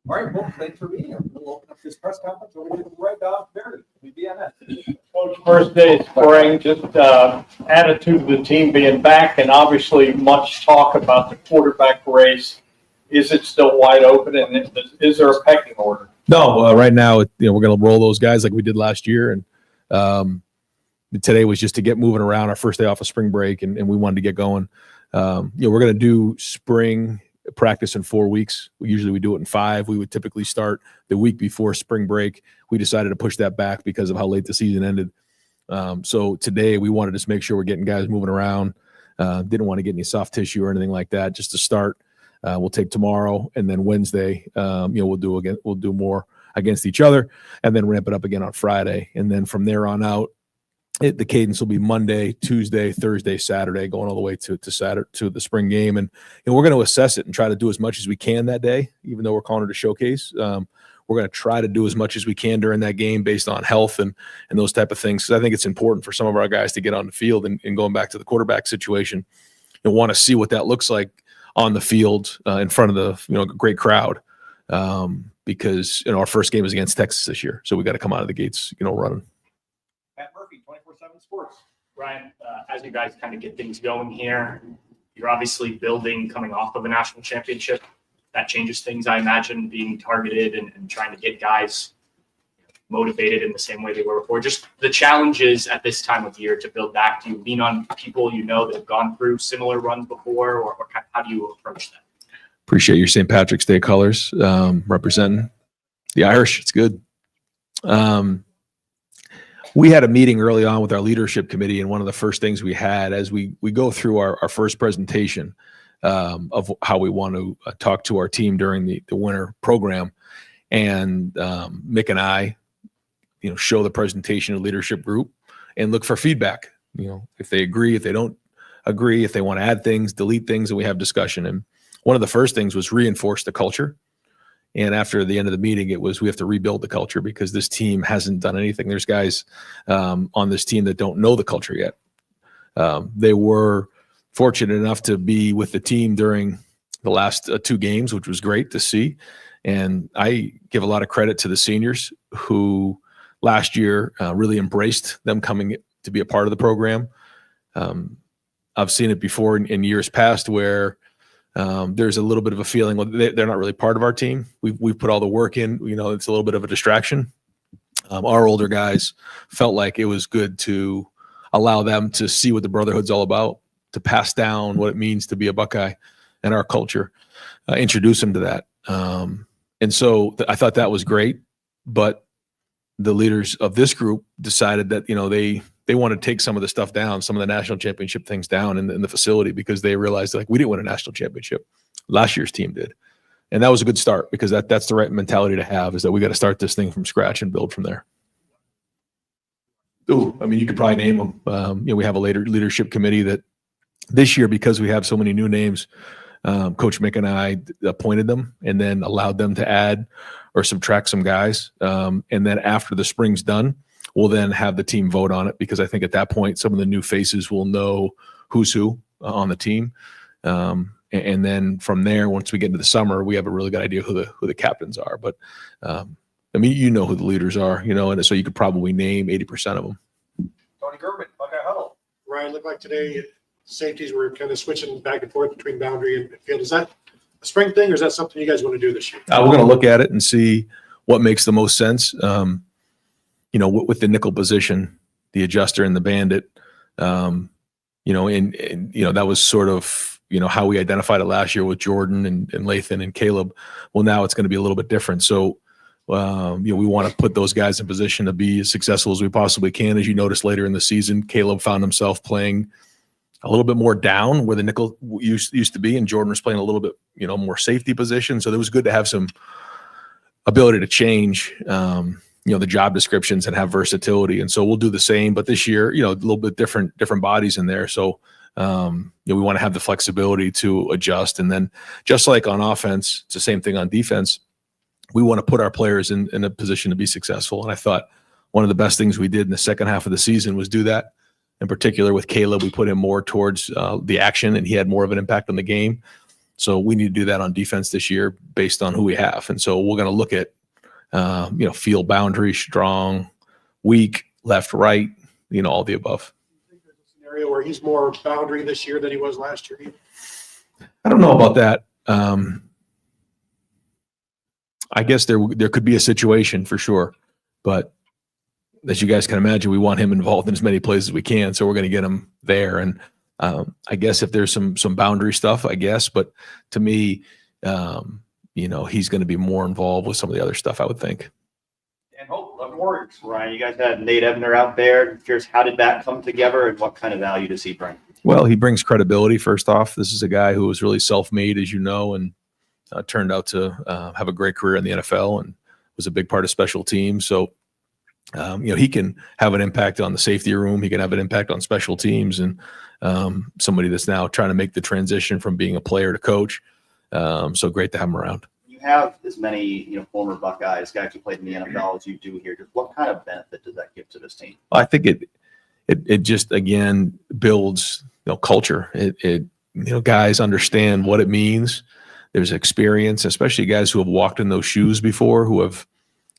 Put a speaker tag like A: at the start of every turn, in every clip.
A: All right, well, thanks for being here. We'll open up this press conference. We're going to go right down Barry. BNS.
B: Coach, first day of spring, just attitude of the team being back, and obviously much talk about the quarterback race. Is it still wide open, and is there a pecking order?
C: No, right now, we're going to roll those guys like we did last year, and today was just to get moving around. Our first day off of spring break, and we wanted to get going. We're going to do spring practice in 4 weeks. Usually we do it in 5. We would typically start the week before spring break. We decided to push that back because of how late the season ended. So today we wanted to just make sure we're getting guys moving around. Didn't want to get any soft tissue or anything like that. Just to start, we'll take tomorrow, and then Wednesday, we'll do more against each other, and then ramp it up again on Friday. And then from there on out, the cadence will be Monday, Tuesday, Thursday, Saturday, going all the way to Saturday, to the spring game. And we're going to assess it and try to do as much as we can that day, even though we're calling it a showcase. We're going to try to do as much as we can during that game based on health and those type of things. Because I think it's important for some of our guys to get on the field, and going back to the quarterback situation, and want to see what that looks like on the field in front of the great crowd. Because our first game is against Texas this year, so we got to come out of the gates running.
A: Matt Murphy, 24/7 Sports.
D: Ryan, as you guys kind of get things going here, you're obviously building coming off of a national championship. That changes things, I imagine, being targeted and trying to get guys motivated in the same way they were before. Just the challenges at this time of year to build back. Do you lean on people that have gone through similar runs before, or how do you approach that?
C: Appreciate your St. Patrick's Day colors, representing the Irish. It's good. We had a meeting early on with our leadership committee, and one of the first things we had as we go through our first presentation of how we want to talk to our team during the winter program. And Mick and I, show the presentation to the leadership group and look for feedback. If they agree, if they don't agree, if they want to add things, delete things, and we have discussion. And one of the first things was reinforce the culture. And after the end of the meeting, it was, we have to rebuild the culture because this team hasn't done anything. There's guys on this team that don't know the culture yet. They were fortunate enough to be with the team during the last 2 games, which was great to see. And I give a lot of credit to the seniors who last year really embraced them coming to be a part of the program. I've seen it before in years past where there's a little bit of a feeling, well, they're not really part of our team. We've put all the work in, it's a little bit of a distraction. Our older guys felt like it was good to allow them to see what the brotherhood's all about, to pass down what it means to be a Buckeye and our culture, introduce them to that. And so I thought that was great, but the leaders of this group decided that, they want to take some of the stuff down, some of the national championship things down in the facility, because they realized we didn't win a national championship. Last year's team did. And that was a good start, because that's the right mentality to have, is that we got to start this thing from scratch and build from there. Ooh, you could probably name them. We have a leadership committee that this year, because we have so many new names, Coach Mick and I appointed them and then allowed them to add or subtract some guys. And then after the spring's done, we'll then have the team vote on it, because I think at that point, some of the new faces will know who's who on the team. And then from there, once we get into the summer, we have a really good idea who the captains are. But who the leaders are, and so you could probably name 80% of them.
A: Tony German, Buckeye Huddle.
E: Ryan, looked like today safeties were kind of switching back and forth between boundary and field. Is that a spring thing, or is that something you guys want to do this year?
C: We're going to look at it and see what makes the most sense. With the nickel position, the adjuster and the bandit, that was sort of, how we identified it last year with Jordan and Lathan and Caleb. Well, now it's going to be a little bit different. So, we want to put those guys in position to be as successful as we possibly can. As you noticed later in the season, Caleb found himself playing a little bit more down where the nickel used to be, and Jordan was playing a little bit, more safety position. So it was good to have some ability to change, the job descriptions and have versatility. And so we'll do the same, but this year, a little bit different bodies in there. So, we want to have the flexibility to adjust. And then just like on offense, it's the same thing on defense. We want to put our players in a position to be successful. And I thought one of the best things we did in the second half of the season was do that. In particular with Caleb, we put him more towards the action, and he had more of an impact on the game. So we need to do that on defense this year based on who we have. And so we're going to look at, field boundary, strong, weak, left, right, all the above.
E: There's a scenario where he's more boundary this year than he was last year.
C: I don't know about that. I guess there could be a situation for sure, but as you guys can imagine, we want him involved in as many places as we can. So we're going to get him there. And I guess if there's some boundary stuff, I guess, but to me, he's going to be more involved with some of the other stuff, I would think.
F: And hope Lettermen Warriors. Ryan, you guys had Nate Ebner out there. Curious, how did that come together, and what kind of value does he bring?
C: Well, he brings credibility. First off, this is a guy who was really self-made, as you know, and turned out to have a great career in the NFL and was a big part of special teams. So, he can have an impact on the safety room. He can have an impact on special teams, and somebody that's now trying to make the transition from being a player to coach. So great to have him around.
F: You have as many, former Buckeyes, guys who played in the NFL as you do here. Just what kind of benefit does that give to this team?
C: I think it just, again, builds culture. Guys understand what it means. There's experience, especially guys who have walked in those shoes before, who have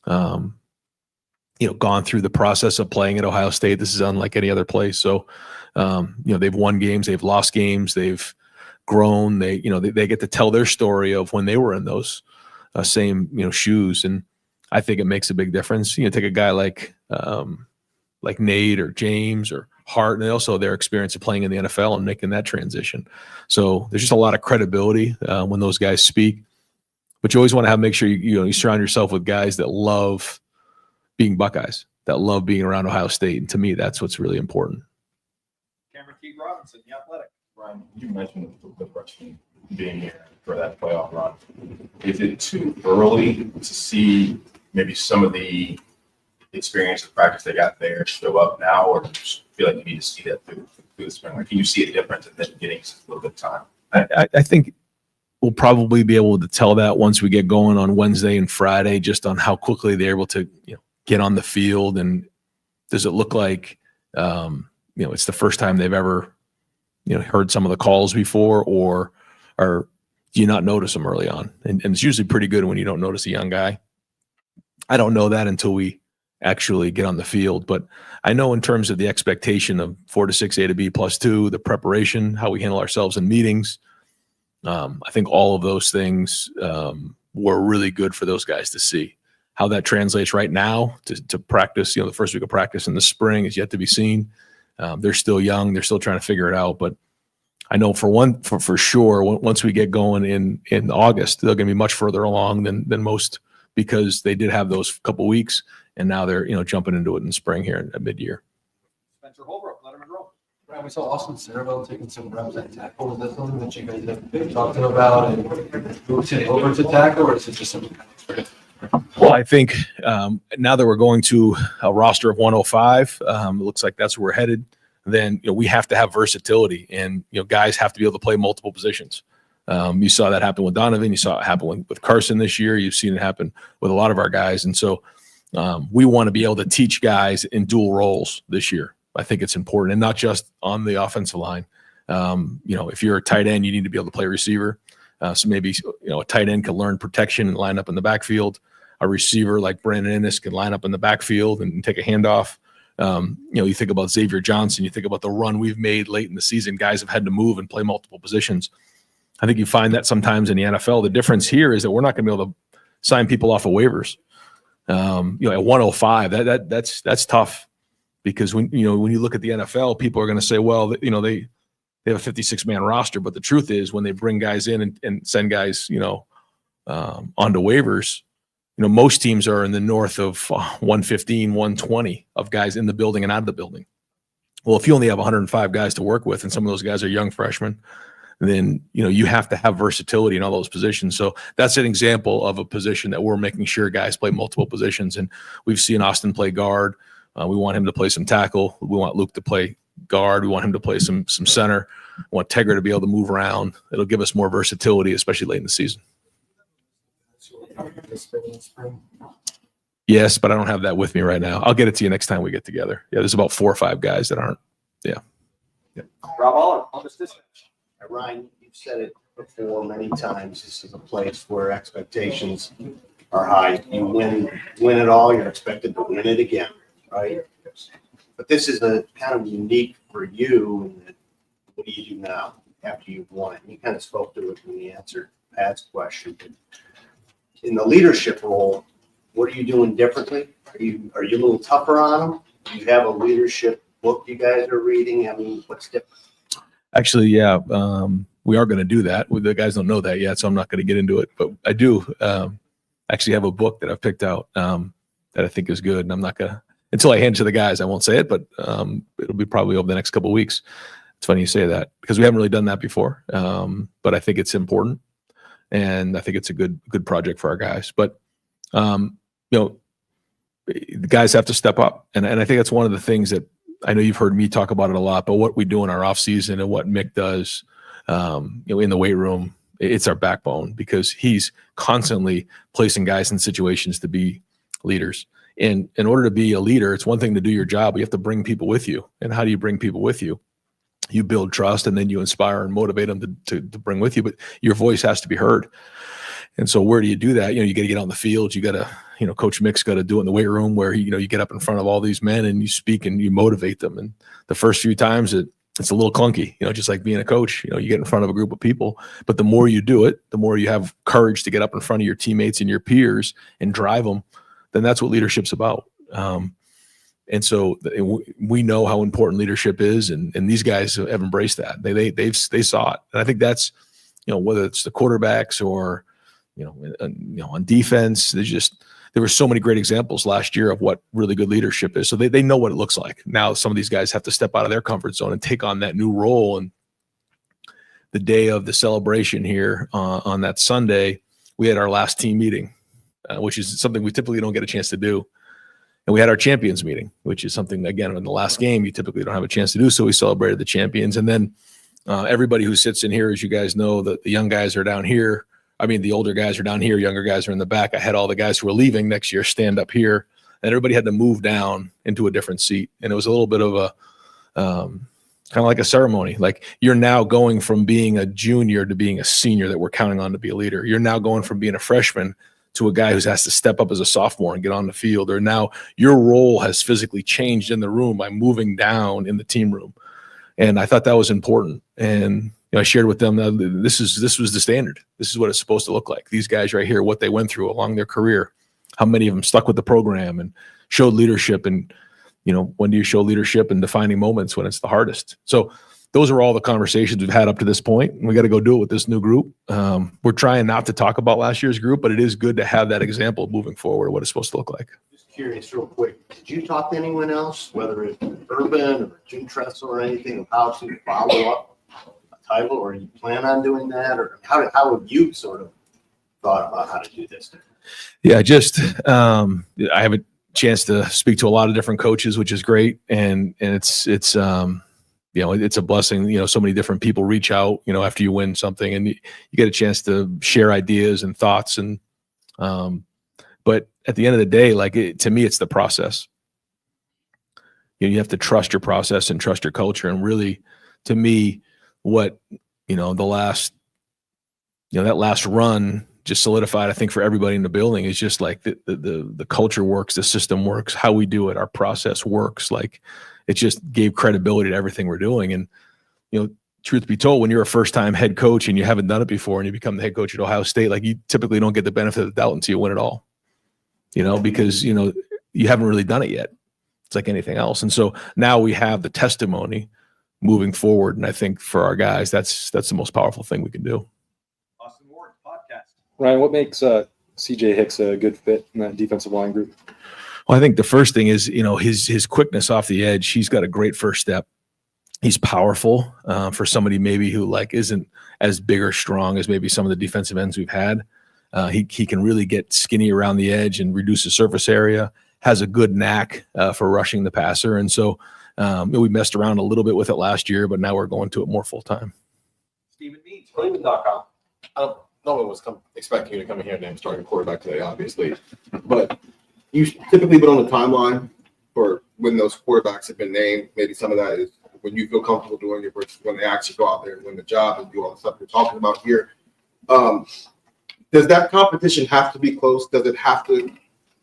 C: gone through the process of playing at Ohio State. This is unlike any other place. So they've won games, they've lost games, they've grown. They get to tell their story of when they were in those same shoes, and I think it makes a big difference. Take a guy like Nate or James or Hart, and also their experience of playing in the NFL and making that transition. So there's just a lot of credibility when those guys speak. But you always want to make sure you surround yourself with guys that love being Buckeyes, that love being around Ohio State, and to me, that's what's really important.
A: Cameron Keith Robinson, The Athletic.
G: Ryan, you mentioned the freshman being here for that playoff run. Is it too early to see maybe some of the experience and practice they got there show up now, or do you feel like you need to see that through the spring? Like, can you see a difference in them getting a little bit of time?
C: I think we'll probably be able to tell that once we get going on Wednesday and Friday, just on how quickly they're able to get on the field, and does it look like it's the first time they've ever heard some of the calls before, or do you not notice them early on? And it's usually pretty good when you don't notice a young guy. I don't know that until we actually get on the field, but I know in terms of the expectation of 4 to 6, A to B +2, the preparation, how we handle ourselves in meetings. I think all of those things were really good for those guys to see. How that translates right now to practice, the first week of practice in the spring is yet to be seen. They're still young. They're still trying to figure it out. But I know for sure, once we get going in August, they're going to be much further along than most, because they did have those couple weeks, and now they're jumping into it in the spring here at mid-year.
A: Spencer Holbrook, Lettermen Row.
H: Right, we saw Austin Cerebral taking some reps at tackle. Is that something that you guys have been talking about and moving over to tackle, or is it just something kind of experience?
C: Well, I think now that we're going to a roster of 105, it looks like that's where we're headed. Then we have to have versatility, and guys have to be able to play multiple positions. You saw that happen with Donovan. You saw it happen with Carson this year. You've seen it happen with a lot of our guys, and so we want to be able to teach guys in dual roles this year. I think it's important, and not just on the offensive line. If you're a tight end, you need to be able to play receiver. So maybe a tight end can learn protection and line up in the backfield. A receiver like Brandon Ennis can line up in the backfield and take a handoff. You think about Xavier Johnson. You think about the run we've made late in the season. Guys have had to move and play multiple positions. I think you find that sometimes in the NFL. The difference here is that we're not going to be able to sign people off of waivers. At 105, that's tough, because when you look at the NFL, people are going to say, well, they have a 56-man roster, but the truth is when they bring guys in and send guys, onto waivers, most teams are in the north of 115, 120 of guys in the building and out of the building. Well, if you only have 105 guys to work with, and some of those guys are young freshmen, then, you have to have versatility in all those positions. So that's an example of a position that we're making sure guys play multiple positions. And we've seen Austin play guard. We want him to play some tackle. We want Luke to play guard. We want him to play some center. We want Tegra to be able to move around. It'll give us more versatility, especially late in the season. Yes, but I don't have that with me right now. I'll get it to you next time we get together. Yeah, there's about 4 or 5 guys that aren't
A: Rob Aller, on this dispatch.
I: Ryan, you've said it before many times, this is a place where expectations are high. You win it all, you're expected to win it again, right? But this is a kind of unique for you, in that what do you do now after you've won it? And you kind of spoke to it when you answered Pat's question. In the leadership role, what are you doing differently? Are you a little tougher on them? Do you have a leadership book you guys are reading? I mean, what's different?
C: Actually, yeah, we are going to do that. The guys don't know that yet, so I'm not going to get into it. But I do actually have a book that I've picked out that I think is good. And I'm not going to, until I hand it to the guys, I won't say it, but it'll be probably over the next couple of weeks. It's funny you say that because we haven't really done that before. But I think it's important, and I think it's a good project for our guys. But the guys have to step up, and I think that's one of the things that I know you've heard me talk about it a lot. But what we do in our off season and what Mick does, in the weight room, it's our backbone, because he's constantly placing guys in situations to be leaders. And in order to be a leader, it's one thing to do your job, but you have to bring people with you. And how do you bring people with you? You build trust, and then you inspire and motivate them to bring with you, but your voice has to be heard. And so where do you do that? You got to get on the field. You got to, Coach Mick's got to do it in the weight room, where you get up in front of all these men and you speak and you motivate them. And the first few times it's a little clunky, just like being a coach. You get in front of a group of people, but the more you do it, the more you have courage to get up in front of your teammates and your peers and drive them. Then that's what leadership's about. And so we know how important leadership is, and these guys have embraced that. They saw it, and I think that's whether it's the quarterbacks or on defense. There were so many great examples last year of what really good leadership is. So they know what it looks like. Now some of these guys have to step out of their comfort zone and take on that new role. And the day of the celebration here on that Sunday, we had our last team meeting, which is something we typically don't get a chance to do. And we had our champions meeting, which is something, again, in the last game, you typically don't have a chance to do. So we celebrated the champions. And then everybody who sits in here, as you guys know, the young guys are down here. I mean, the older guys are down here, younger guys are in the back. I had all the guys who were leaving next year stand up here, and everybody had to move down into a different seat. And it was a little bit of a kind of like a ceremony. Like, you're now going from being a junior to being a senior that we're counting on to be a leader. You're now going from being a freshman to a guy who has to step up as a sophomore and get on the field. Or now your role has physically changed in the room by moving down in the team room. And I thought that was important. And I shared with them that this was the standard. This is what it's supposed to look like. These guys right here, what they went through along their career, how many of them stuck with the program and showed leadership. And, when do you show leadership in defining moments when it's the hardest? So those are all the conversations we've had up to this point. And we got to go do it with this new group. We're trying not to talk about last year's group, but it is good to have that example moving forward of what it's supposed to look like.
I: Just curious, real quick, did you talk to anyone else, whether it's Urban or Jim Tressel or anything, of how to follow up a title, or you plan on doing that, or how have you sort of thought about how to do this?
C: Yeah, I have a chance to speak to a lot of different coaches, which is great, and it's it's a blessing. So many different people reach out, after you win something, and you get a chance to share ideas and thoughts, and but at the end of the day, to me, it's the process. You have to trust your process and trust your culture, and really, to me, what the last that last run just solidified, I think, for everybody in the building, is just like the culture works, the system works, how we do it, our process works. Like, it just gave credibility to everything we're doing. And, truth be told, when you're a first-time head coach and you haven't done it before and you become the head coach at Ohio State, you typically don't get the benefit of the doubt until you win it all, because, you haven't really done it yet. It's like anything else. And so now we have the testimony moving forward. And I think for our guys, that's the most powerful thing we can do.
A: Austin Ward, podcast.
J: Ryan, what makes CJ Hicks a good fit in that defensive line group?
C: Well, I think the first thing is, his quickness off the edge. He's got a great first step. He's powerful for somebody maybe who isn't as big or strong as maybe some of the defensive ends we've had. He can really get skinny around the edge and reduce the surface area. Has a good knack for rushing the passer. And so we messed around a little bit with it last year, but now we're going to it more full time.
A: Stephen Means, Cleveland.com.
G: No one was expecting you to come in here and start a quarterback today, obviously. But you typically been on the timeline for when those quarterbacks have been named. Maybe some of that is when you feel comfortable doing it versus when they actually go out there and win the job and do all the stuff you're talking about here. Does that competition have to be close? Does it have to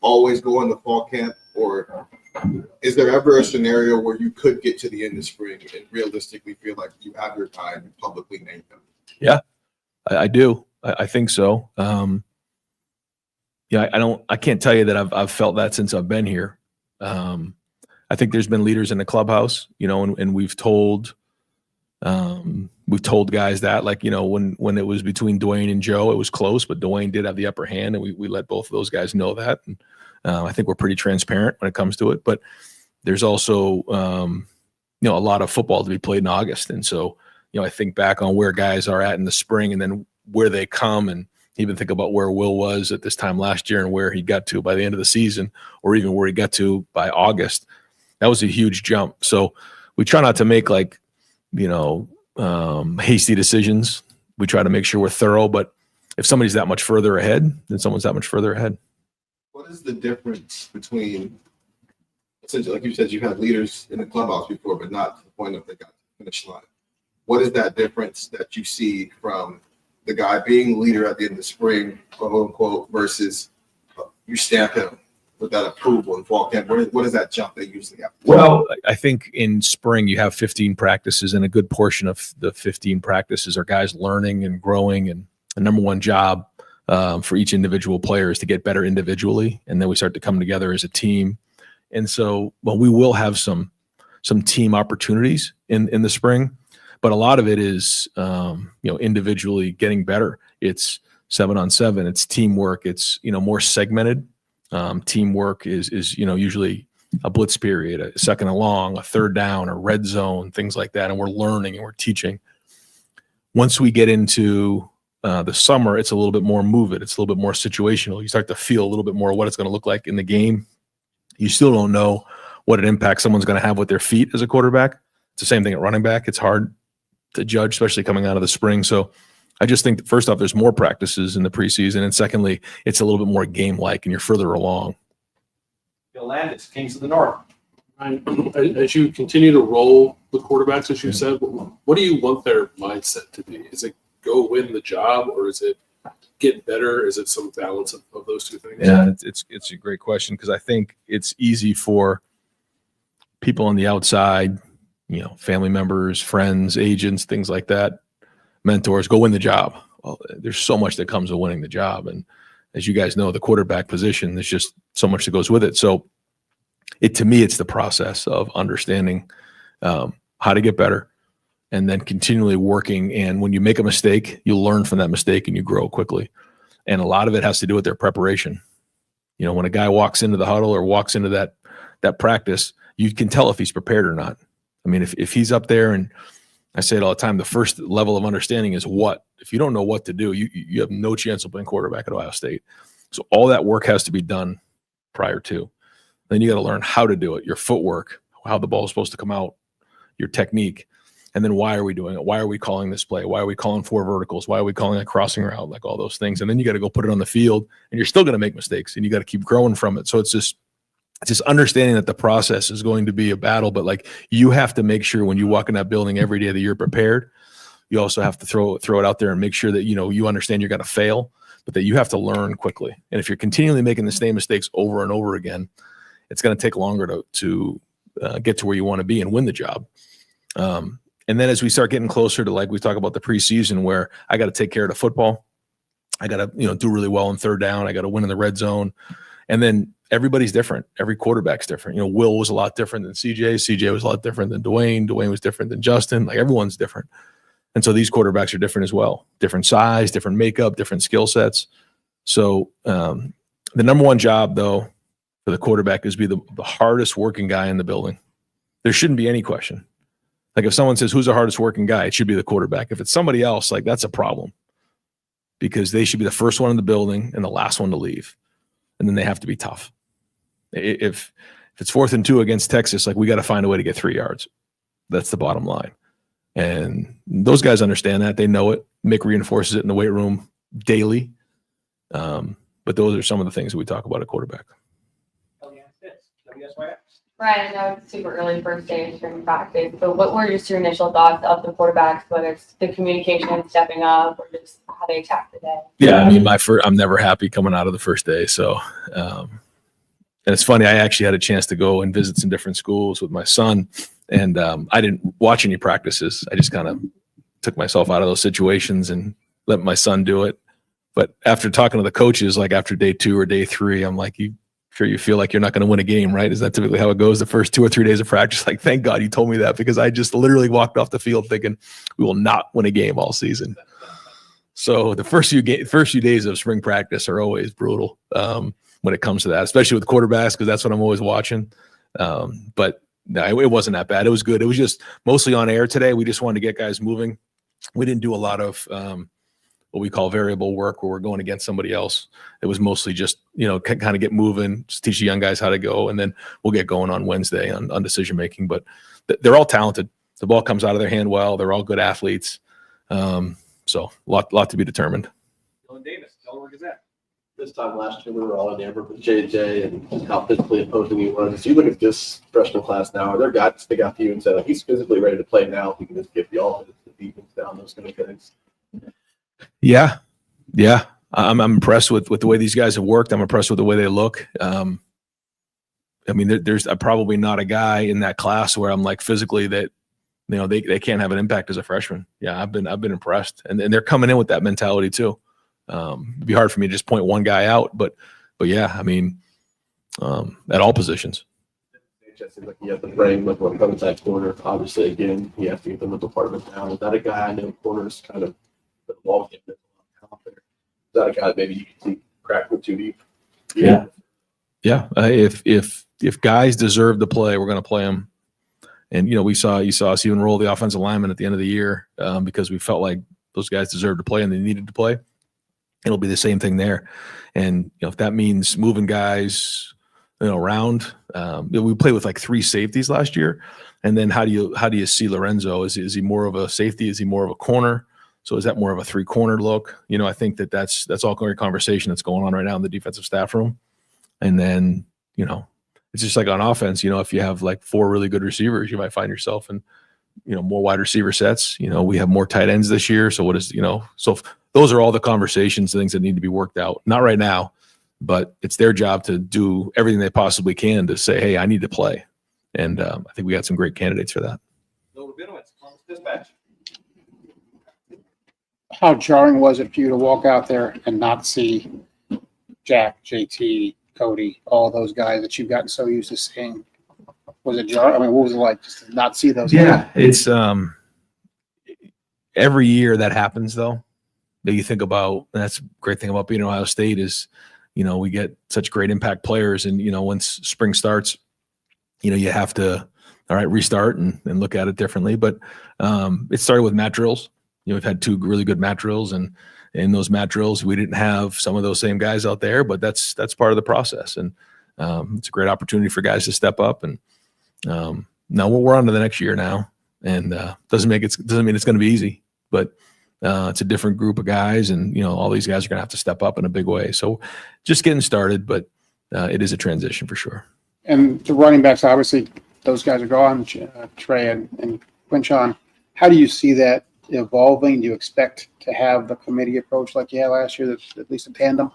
G: always go in the fall camp? Or is there ever a scenario where you could get to the end of spring and realistically feel like you have your time and publicly name them?
C: Yeah, I do. I think so. Yeah, I can't tell you that I've felt that since I've been here. I think there's been leaders in the clubhouse, and we've told guys that, like, when it was between Dwayne and Joe, it was close, but Dwayne did have the upper hand, and we let both of those guys know that. And I think we're pretty transparent when it comes to it, but there's also, a lot of football to be played in August. And so, I think back on where guys are at in the spring and then where they come, and even think about where Will was at this time last year and where he got to by the end of the season, or even where he got to by August. That was a huge jump. So we try not to make hasty decisions. We try to make sure we're thorough, but if somebody's that much further ahead, then someone's that much further ahead.
G: What is the difference between, essentially, like you said, you've had leaders in the clubhouse before, but not to the point of they got to the finish line. What is that difference that you see from the guy being leader at the end of the spring, quote unquote, versus you stamp him with that approval in fall camp? What is that jump they usually have?
C: Well, I think in spring you have 15 practices, and a good portion of the 15 practices are guys learning and growing. And the number one job for each individual player is to get better individually, and then we start to come together as a team. And so, we will have some team opportunities in the spring, but a lot of it is individually getting better. It's 7-on-7. It's teamwork. It's more segmented. Teamwork is usually a blitz period, a second and long, a third down, a red zone, things like that. And we're learning and we're teaching. Once we get into the summer, it's a little bit more move it. It's a little bit more situational. You start to feel a little bit more what it's going to look like in the game. You still don't know what an impact someone's going to have with their feet as a quarterback. It's the same thing at running back. It's hard to judge, especially coming out of the spring. So I just think that first off, there's more practices in the preseason. And secondly, it's a little bit more game-like and you're further along.
A: Bill Landis, Kings of the North.
K: As you continue to roll the quarterbacks, as you said, what do you want their mindset to be? Is it go win the job, or is it get better? Is it some balance of those two things?
C: Yeah, it's a great question, because I think it's easy for people on the outside, family members, friends, agents, things like that, mentors, go win the job. Well, there's so much that comes with winning the job. And as you guys know, the quarterback position, there's just so much that goes with it. So to me, it's the process of understanding how to get better and then continually working. And when you make a mistake, you learn from that mistake and you grow quickly. And a lot of it has to do with their preparation. When a guy walks into the huddle or walks into that practice, you can tell if he's prepared or not. I mean, if he's up there, and I say it all the time, the first level of understanding is what. If you don't know what to do, you have no chance of playing quarterback at Ohio State. So all that work has to be done prior to. Then you got to learn how to do it, your footwork, how the ball is supposed to come out, your technique. And then why are we doing it? Why are we calling this play? Why are we calling 4 verticals? Why are we calling a crossing route? Like all those things. And then you got to go put it on the field, and you're still going to make mistakes, and you got to keep growing from it. So it's just understanding that the process is going to be a battle, but like you have to make sure when you walk in that building every day that you're prepared. You also have to throw it out there and make sure that, you understand you're going to fail, but that you have to learn quickly. And if you're continually making the same mistakes over and over again, it's going to take longer to get to where you want to be and win the job. And then as we start getting closer to, like we talk about the preseason, where I got to take care of the football, I got to, do really well in third down. I got to win in the red zone. And then everybody's different. Every quarterback's different. Will was a lot different than CJ. CJ was a lot different than Dwayne. Dwayne was different than Justin. Like everyone's different. And so these quarterbacks are different as well. Different size, different makeup, different skill sets. So the number one job, though, for the quarterback is be the hardest working guy in the building. There shouldn't be any question. Like if someone says, who's the hardest working guy? It should be the quarterback. If it's somebody else, like that's a problem, because they should be the first one in the building and the last one to leave. And then they have to be tough. If it's 4th and 2 against Texas, like we got to find a way to get 3 yards. That's the bottom line. And those guys understand that. They know it. Mick reinforces it in the weight room daily. But those are some of the things that we talk about at quarterback.
A: WSYX.
L: Ryan, I know it's super early first day of spring practice, but what were just your initial thoughts of the quarterbacks, whether it's the communication stepping up or just how they attack the day?
C: Yeah, I mean, I'm never happy coming out of the first day. So, and it's funny, I actually had a chance to go and visit some different schools with my son, and I didn't watch any practices. I just kind of took myself out of those situations and let my son do it. But after talking to the coaches, like after day 2 or day 3, I'm like, you feel like you're not going to win a game, right? Is that typically how it goes the first 2 or 3 days of practice? Like, thank God you told me that, because I just literally walked off the field thinking we will not win a game all season. So the first few days of spring practice are always brutal when it comes to that, especially with quarterbacks, because that's what I'm always watching. But no, it wasn't that bad. It was good. It was just mostly on air today. We just wanted to get guys moving. We didn't do a lot of what we call variable work where we're going against somebody else. It was mostly just, kind of get moving, just teach the young guys how to go, and then we'll get going on Wednesday on decision making. But they're all talented. The ball comes out of their hand well. They're all good athletes. So lot to be determined.
A: Dylan Davis, Delaware Gazette.
H: This time last year, we were all enamored with JJ and how physically opposing he was. As you look at this freshman class now, are there guys that stick out to you and say, like, he's physically ready to play now? If we can just get the offense, the defense down, those kind of things.
C: Yeah. I'm impressed with the way these guys have worked. I'm impressed with the way they look. I mean, there's probably not a guy in that class where I'm like physically that, they can't have an impact as a freshman. Yeah, I've been impressed, and they're coming in with that mentality too. It'd be hard for me to just point one guy out, but yeah, I mean, at all positions.
H: It just seems like he has the brain with what comes that corner. Obviously, again, he has to get the mental part of it down. Is that a guy? I know corners kind of the ball game. Is that a guy that maybe you can see crack with too deep?
C: Yeah. If guys deserve to play, we're going to play them. And you saw us even roll the offensive lineman at the end of the year because we felt like those guys deserved to play and they needed to play. It'll be the same thing there. And if that means moving guys, around, we played with like 3 safeties last year. And then how do you see Lorenzo? Is he more of a safety? Is he more of a corner? So is that more of a 3-corner look? I think that's all great conversation that's going on right now in the defensive staff room. And then, it's just like on offense, if you have like 4 really good receivers, you might find yourself in, more wide receiver sets. We have more tight ends this year. So what is, so those are all the conversations, things that need to be worked out. Not right now, but it's their job to do everything they possibly can to say, hey, I need to play. And I think we got some great candidates for that.
A: Bill Rabinowitz, Columbus Dispatch.
M: How jarring was it for you to walk out there and not see Jack, JT, Cody, all those guys that you've gotten so used to seeing? Was it jarring? I mean, what was it like just to not see those guys?
C: Yeah, it's every year that happens though, that you think about. And that's the great thing about being at Ohio State is, we get such great impact players, and once spring starts, you have to restart and look at it differently. But it started with mat drills. We've had 2 really good mat drills, and in those mat drills, we didn't have some of those same guys out there, but that's part of the process. And it's a great opportunity for guys to step up. And now we're on to the next year now, and doesn't mean it's going to be easy, but it's a different group of guys, and all these guys are going to have to step up in a big way. So just getting started, but it is a transition for sure.
M: And the running backs, obviously, those guys are gone, Trey and Quinchon. How do you see that evolving? Do you expect to have the committee approach like you had last year, that's at least a tandem?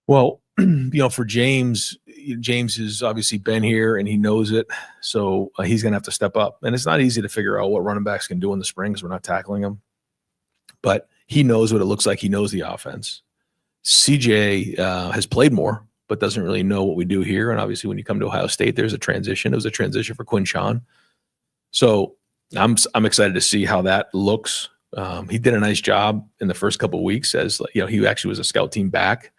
C: Well, for James has obviously been here and he knows it. So he's going to have to step up. And it's not easy to figure out what running backs can do in the spring because we're not tackling them. But he knows what it looks like. He knows the offense. CJ has played more, but doesn't really know what we do here. And obviously when you come to Ohio State, there's a transition. It was a transition for Quinchon. So I'm excited to see how that looks. He did a nice job in the first couple of weeks as he actually was a scout team back.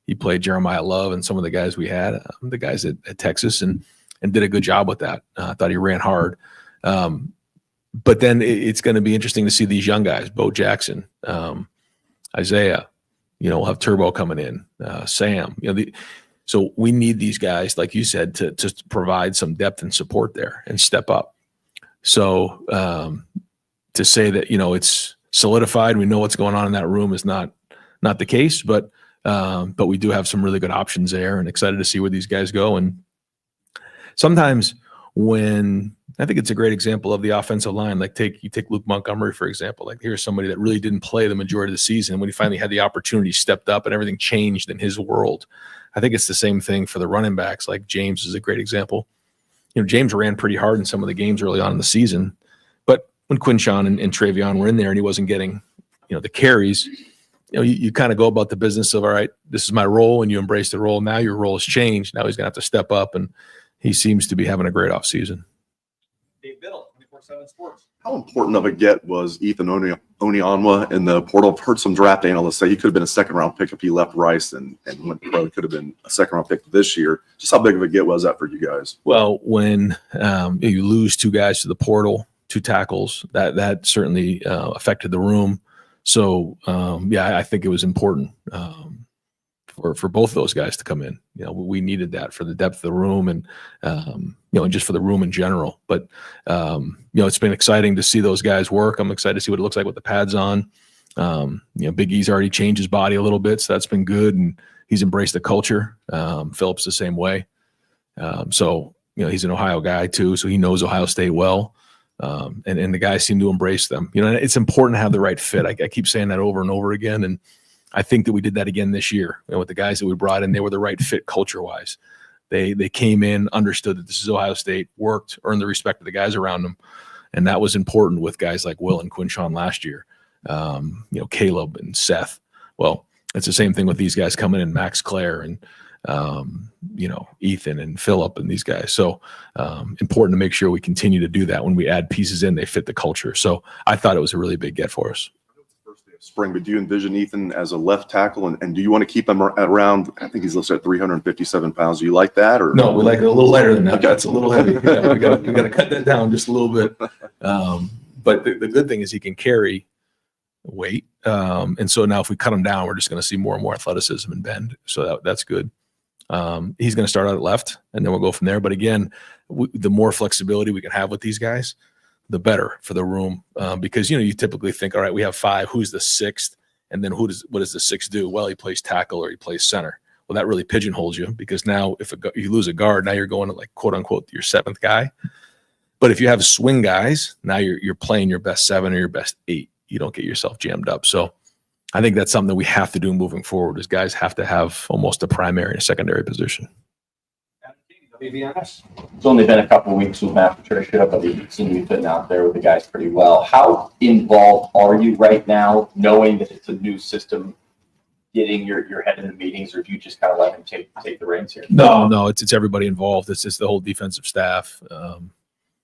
C: He played Jeremiah Love and some of the guys we had, the guys at Texas, and did a good job with that. I thought he ran hard. But then it's going to be interesting to see these young guys, Bo Jackson, Isaiah, we'll have Turbo coming in, Sam, so we need these guys, like you said, to provide some depth and support there and step up. So to say that, it's solidified, we know what's going on in that room is not the case, but we do have some really good options there and excited to see where these guys go. And sometimes when I think it's a great example of the offensive line. Like you take Luke Montgomery, for example. Like here's somebody that really didn't play the majority of the season. When he finally had the opportunity, stepped up and everything changed in his world. I think it's the same thing for the running backs. Like James is a great example. James ran pretty hard in some of the games early on in the season, but when Quinshawn and Travion were in there and he wasn't getting, the carries, you kind of go about the business of, all right, this is my role, and you embrace the role. Now your role has changed. Now he's going to have to step up, and he seems to be having a great offseason.
A: Dave Biddle, 24/7 Sports.
N: How important of a get was Ethan Onyeonwa in the portal? I've heard some draft analysts say he could have been a second-round pick if he left Rice and went pro. Could have been a second-round pick this year. Just how big of a get was that for you guys?
C: Well, when you lose two guys to the portal, two tackles, that certainly affected the room. So, I think it was important for both of those guys to come in. We needed that for the depth of the room and, and just for the room in general. But, it's been exciting to see those guys work. I'm excited to see what it looks like with the pads on. Big E's already changed his body a little bit, so that's been good. And he's embraced the culture. Phillips the same way. He's an Ohio guy too, so he knows Ohio State well. And the guys seem to embrace them. It's important to have the right fit. I keep saying that over and over again. And I think that we did that again this year. With the guys that we brought in, they were the right fit culture-wise. They came in, understood that this is Ohio State, worked, earned the respect of the guys around them. And that was important with guys like Will and Quinshawn last year. Caleb and Seth. Well, it's the same thing with these guys coming in, Max Clare and Ethan and Phillip and these guys. So important to make sure we continue to do that. When we add pieces in, they fit the culture. So I thought it was a really big get for us.
N: First day of spring, but do you envision Ethan as a left tackle, and do you want to keep him around? I think he's listed at 357 pounds. Do you like that, or
C: no? We like it a little lighter than that. That's a little heavy. Yeah, we got to cut that down just a little bit. But the good thing is he can carry weight, and so now if we cut him down, we're just going to see more and more athleticism and bend. So that's good. He's going to start out at left, and then we'll go from there. But again, the more flexibility we can have with these guys, the better for the room. Because, you typically think, all right, we have five. Who's the sixth? And then what does the sixth do? Well, he plays tackle or he plays center. Well, that really pigeonholes you, because now if you lose a guard, now you're going to, like, quote unquote, your seventh guy. But if you have swing guys, now you're playing your best seven or your best eight. You don't get yourself jammed up. So I think that's something that we have to do moving forward, is guys have to have almost a primary and a secondary position.
A: WBNS.
F: It's only been a couple of weeks with Matt Patricia, but he seemed to be fitting out there with the guys pretty well. How involved are you right now, knowing that it's a new system, getting your head in the meetings, or do you just kind of let him take the reins here?
C: No, it's everybody involved. It's just the whole defensive staff.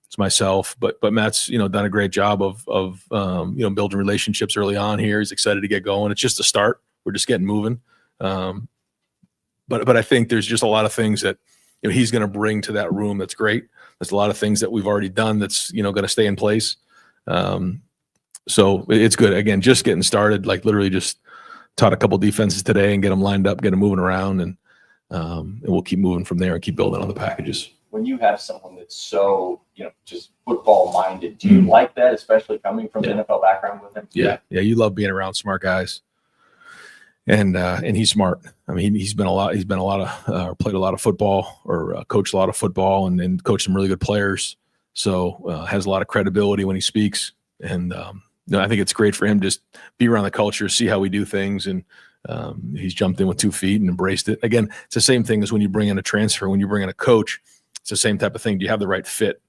C: It's myself, but Matt's done a great job of building relationships early on here. He's excited to get going. It's just a start. We're just getting moving. But I think there's just a lot of things that he's going to bring to that room. That's great. There's a lot of things that we've already done that's going to stay in place. So it's good. Again, just getting started. Like literally just taught a couple defenses today and get them lined up, get them moving around, and we'll keep moving from there and keep building on the packages.
F: When you have someone that's so, just football minded, do you like that, especially coming from the NFL background with him?
C: Yeah. You love being around smart guys, and he's smart. I mean, he's played a lot of football, or coached a lot of football, and coached some really good players. So has a lot of credibility when he speaks, and I think it's great for him to just be around the culture, see how we do things, and he's jumped in with 2 feet and embraced it. Again, it's the same thing as when you bring in a transfer, when you bring in a coach. It's the same type of thing. Do you have the right fit?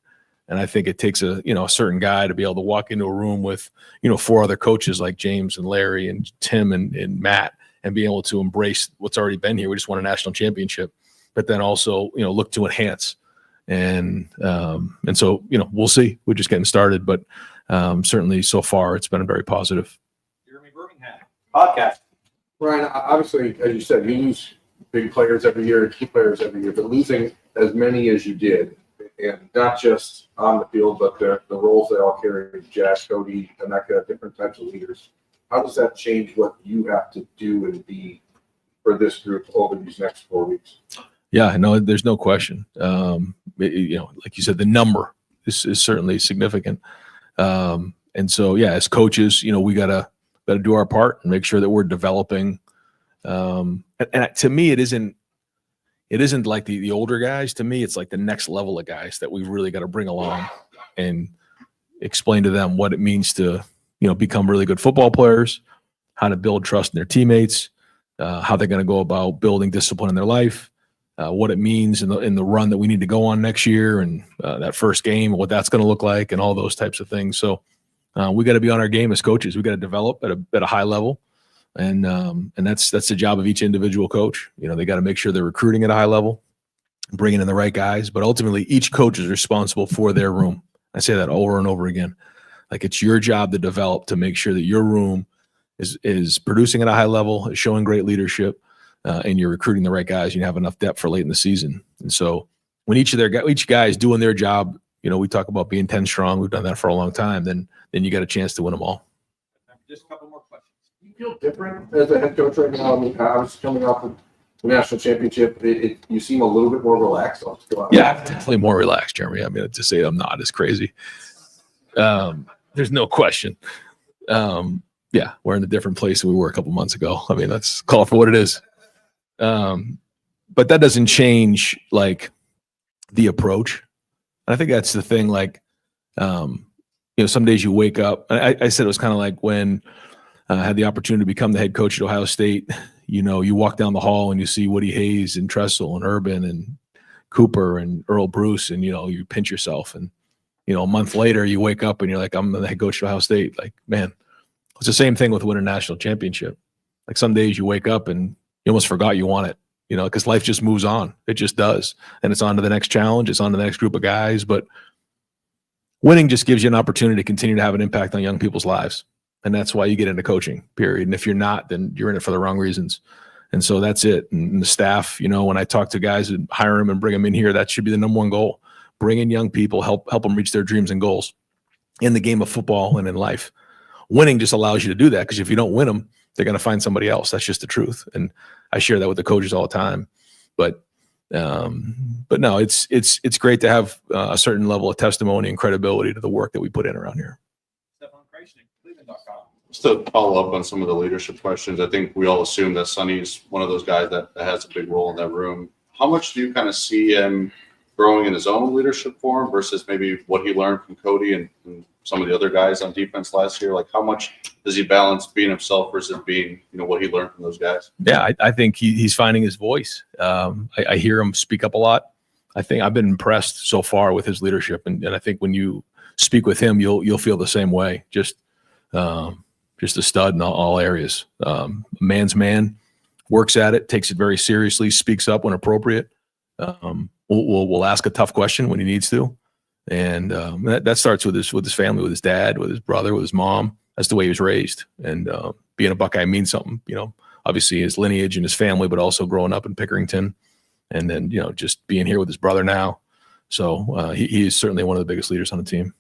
C: And I think it takes a certain guy to be able to walk into a room with, 4 other coaches like James and Larry and Tim and Matt, and be able to embrace what's already been here. We just won a national championship, but then also, look to enhance. And so, we'll see. We're just getting started, but certainly so far it's been very positive.
A: Jeremy Birmingham, podcast.
H: Ryan, obviously, as you said, you lose big players every year, key players every year, but losing as many as you did, and not just on the field, but the roles they all carry, Jack, Cody, Emeka, different types of leaders. How does that change what you have to do and be for this group over these next 4 weeks?
C: Yeah, no, there's no question. Like you said, the number is certainly significant. And so, yeah, as coaches, we gotta do our part and make sure that we're developing. And to me, it isn't it isn't like the older guys. To me, it's like the next level of guys that we really got to bring along and explain to them what it means to, become really good football players, how to build trust in their teammates, how they're going to go about building discipline in their life, what it means in the run that we need to go on next year, and that first game, what that's going to look like, and all those types of things. So we got to be on our game as coaches. We got to develop at a high level, and that's the job of each individual coach. They got to make sure they're recruiting at a high level, bringing in the right guys. But ultimately, each coach is responsible for their room. I say that over and over again. Like, it's your job to develop, to make sure that your room is producing at a high level, is showing great leadership, and you're recruiting the right guys. You have enough depth for late in the season. And so when each guy is doing their job, we talk about being 10 strong. We've done that for a long time. Then you got a chance to win them all.
A: Just a couple more questions.
H: Do you feel different as a head coach right now? I mean, I was coming off of the national championship. You seem a little bit more relaxed.
C: Yeah, definitely more relaxed, Jeremy. I mean, to say I'm not is crazy. There's no question. Yeah, we're in a different place than we were a couple months ago. I mean, let's call it for what it is. But that doesn't change like the approach. I think that's the thing. Like, some days you wake up. I said it was kind of like when I had the opportunity to become the head coach at Ohio State. You walk down the hall and you see Woody Hayes and Tressel and Urban and Cooper and Earl Bruce, and you pinch yourself. And a month later, you wake up and you're like, I'm the head coach at Ohio State. Like, man, it's the same thing with winning a national championship. Like, some days you wake up and you almost forgot you won it, because life just moves on. It just does. And it's on to the next challenge. It's on to the next group of guys. But winning just gives you an opportunity to continue to have an impact on young people's lives. And that's why you get into coaching, period. And if you're not, then you're in it for the wrong reasons. And so that's it. And the staff, when I talk to guys and hire them and bring them in here, that should be the number one goal. Bring in young people, help them reach their dreams and goals in the game of football and in life. Winning just allows you to do that, because if you don't win them, they're going to find somebody else. That's just the truth. And I share that with the coaches all the time. But no, it's great to have a certain level of testimony and credibility to the work that we put in around here.
O: Just to follow up on some of the leadership questions, I think we all assume that Sonny's one of those guys that has a big role in that room. How much do you kind of see him growing in his own leadership form versus maybe what he learned from Cody and some of the other guys on defense last year? Like, how much does he balance being himself versus being, what he learned from those guys?
C: Yeah, I think he's finding his voice. I hear him speak up a lot. I think I've been impressed so far with his leadership, and I think when you speak with him, you'll feel the same way. Just a stud in all areas. Man's man, works at it, takes it very seriously, speaks up when appropriate. We'll ask a tough question when he needs to, and that starts with his family, with his dad, with his brother, with his mom. That's the way he was raised, and being a Buckeye means something. Obviously his lineage and his family, but also growing up in Pickerington, and then just being here with his brother now. So he is certainly one of the biggest leaders on the team.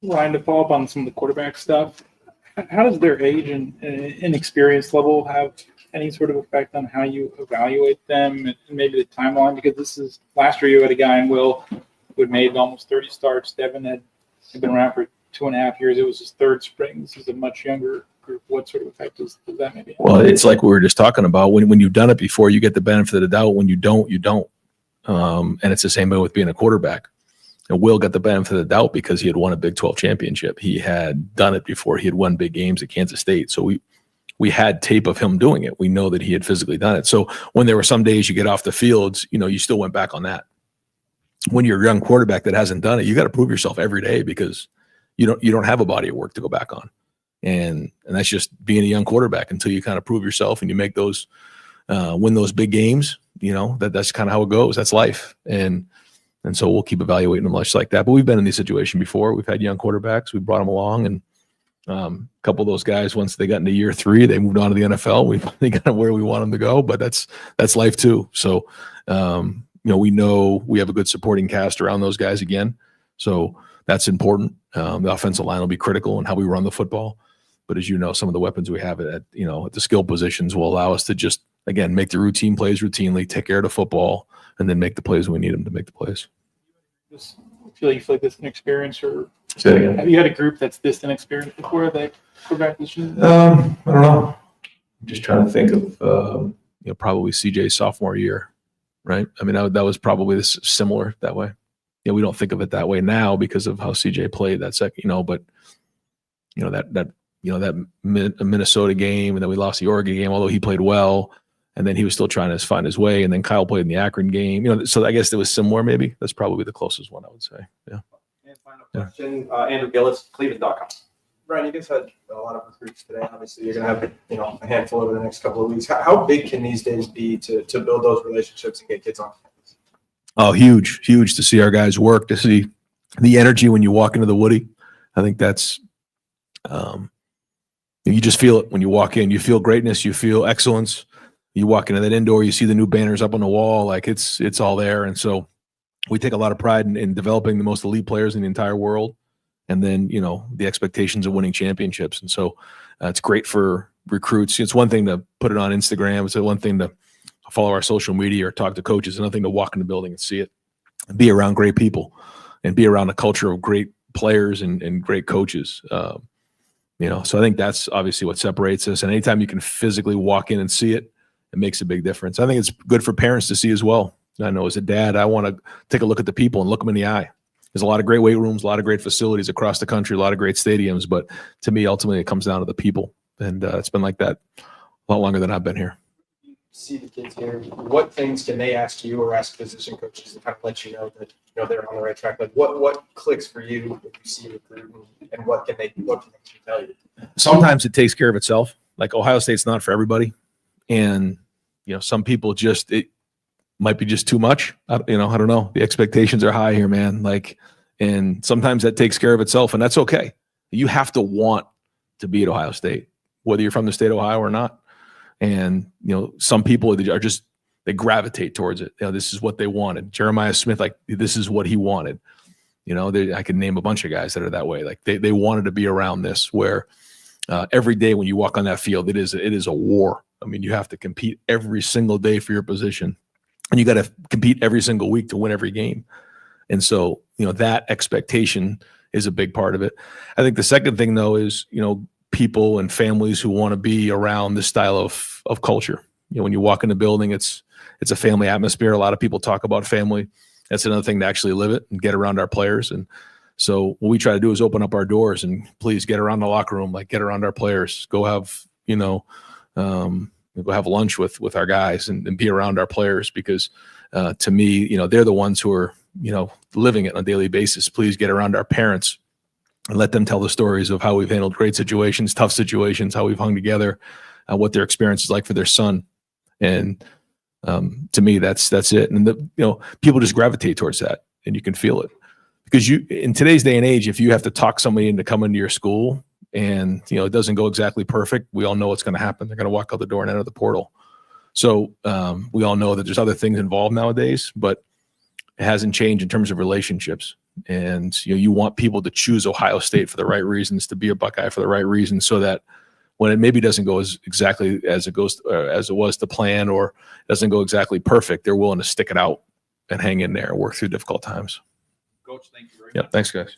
P: Ryan, to follow up on some of the quarterback stuff, how does their age and inexperience level have any sort of effect on how you evaluate them and maybe the timeline? Because this is last year you had a guy in Will who had made almost 30 starts. Devin had been around for 2.5 years. It was his third spring. This is a much younger group. What sort of effect does that maybe have?
C: Well, it's like we were just talking about. When you've done it before, you get the benefit of the doubt. When you don't, you don't. And it's the same way with being a quarterback. And Will got the benefit of the doubt because he had won a Big 12 championship. He had done it before. He had won big games at Kansas State. So we had tape of him doing it. We know that he had physically done it. So when there were some days you get off the fields, you still went back on that. When you're a young quarterback that hasn't done it, you got to prove yourself every day because you don't have a body of work to go back on. And that's just being a young quarterback until you kind of prove yourself and you make those win those big games. That's kind of how it goes. That's life. And so we'll keep evaluating them much like that. But we've been in this situation before. We've had young quarterbacks. We brought them along, and a couple of those guys, once they got into year 3, they moved on to the NFL. We finally got them where we want them to go, but that's life too. So, we know we have a good supporting cast around those guys again. So that's important. The offensive line will be critical in how we run the football. But as you know, some of the weapons we have at the skill positions will allow us to just, again, make the routine plays routinely, take care of the football, and then make the plays when we need them to make the plays.
P: Just feel like this inexperience, or
C: Say it again.
P: have you had a group that's this inexperienced before that quarterback position?
C: I don't know. I'm just trying to think of, probably CJ's sophomore year, right? I mean, that was probably this similar that way. We don't think of it that way now because of how CJ played that second, but that Minnesota game, and then we lost the Oregon game, although he played well, and then he was still trying to find his way, and then Kyle played in the Akron game, so I guess it was similar. Maybe that's probably the closest one I would say. Yeah.
A: And final question, Andrew Gillis, Cleveland.com. Brian, you guys had a lot of recruits today. Obviously, you're going to have a handful over the next couple of weeks. How big can these days be to build those relationships and get kids on campus?
C: Oh, huge to see our guys work, to see the energy when you walk into the Woody. I think that's, you just feel it when you walk in. You feel greatness, you feel excellence. You walk into that indoor, you see the new banners up on the wall, like it's all there. And so we take a lot of pride in developing the most elite players in the entire world. And then, the expectations of winning championships. And so it's great for recruits. It's one thing to put it on Instagram. It's one thing to follow our social media or talk to coaches. It's another thing to walk in the building and see it, and be around great people, and be around a culture of great players and great coaches. So I think that's obviously what separates us. And anytime you can physically walk in and see it, it makes a big difference. I think it's good for parents to see as well. I know as a dad, I want to take a look at the people and look them in the eye. There's a lot of great weight rooms, a lot of great facilities across the country, a lot of great stadiums. But to me, ultimately, it comes down to the people. And it's been like that a lot longer than I've been here.
A: See the kids here. What things can they ask you or ask position coaches to kind of let you know that they're on the right track? Like what clicks for you if you see a recruit, and what can they tell you?
C: Sometimes it takes care of itself. Like Ohio State's not for everybody, and some people it might be just too much. I don't know. The expectations are high here, man. And sometimes that takes care of itself, and that's okay. You have to want to be at Ohio State, whether you're from the state of Ohio or not. And, some people are they gravitate towards it. This is what they wanted. Jeremiah Smith, this is what he wanted. I could name a bunch of guys that are that way. Like they wanted to be around this, where every day when you walk on that field, it is a war. I mean, you have to compete every single day for your position. And you got to compete every single week to win every game. And so, that expectation is a big part of it. I think the second thing, though, is, people and families who want to be around this style of culture. When you walk in the building, it's a family atmosphere. A lot of people talk about family. That's another thing to actually live it and get around our players. And so what we try to do is open up our doors and please get around the locker room, get around our players, go have, go have lunch with our guys and be around our players, because to me, they're the ones who are, living it on a daily basis. Please get around our parents and let them tell the stories of how we've handled great situations, tough situations, how we've hung together, what their experience is like for their son. And to me, that's it. And people just gravitate towards that, and you can feel it, because in today's day and age, if you have to talk somebody into coming to your school, and it doesn't go exactly perfect, we all know what's going to happen. They're going to walk out the door and enter the portal. So we all know that there's other things involved nowadays, but it hasn't changed in terms of relationships. And you want people to choose Ohio State for the right reasons, to be a Buckeye for the right reasons, so that when it maybe doesn't go exactly as it was to plan, or doesn't go exactly perfect, they're willing to stick it out and hang in there and work through difficult times.
A: Coach, thank you very much.
C: Yeah, thanks, guys.